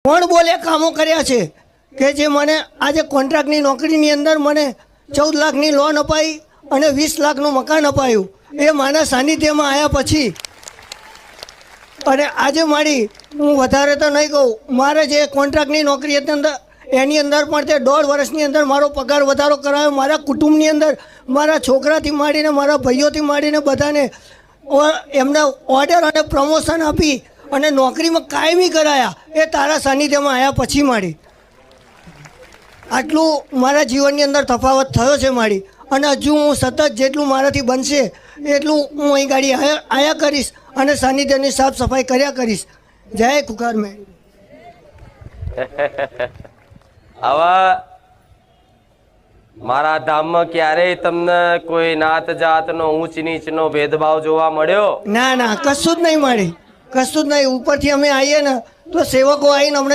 કોણ બોલે કામો કર્યા છે કે જે મને આજે કોન્ટ્રાક્ટની નોકરીની અંદર મને 14 લાખની લોન અપાઈ અને 20 લાખનું મકાન અપાયું એ મારા સાનિધ્યમાં આવ્યા પછી। અને આજે મારી હું વધારે તો નહીં કહું, મારે જે કોન્ટ્રાક્ટની નોકરી હતી અંદર એની અંદર પણ તે 1.5 વર્ષની અંદર મારો પગાર વધારો કરાયો। મારા કુટુંબની અંદર મારા છોકરાથી માંડીને મારા ભાઈઓથી માંડીને બધાને એમને ઓર્ડર અને પ્રમોશન આપી અને નોકરીમાં કાયમી કરાયા એ તારા સાનિધ્યમાં આવ્યા પછી મારી। આટલું મારા જીવનની અંદર તફાવત થયો છે મારી। અને હજુ હું સતત જેટલું મારાથી બનશે એટલું હું અહીં ગાડી આયા કરીશ અને સાનિધ્યની સાફ સફાઈ કર્યા કરીશ। જય ખુખાર મેં। આવા મારા ધામમાં ક્યારેય તમને કોઈ નાત જાતનો ઊંચ નીચનો ભેદભાવ જોવા મળ્યો? ના ના, કશું જ નહીં મારી, કશું જ નહીં। ઉપરથી અમે આવીએ ને તો સેવકો આવીને અમને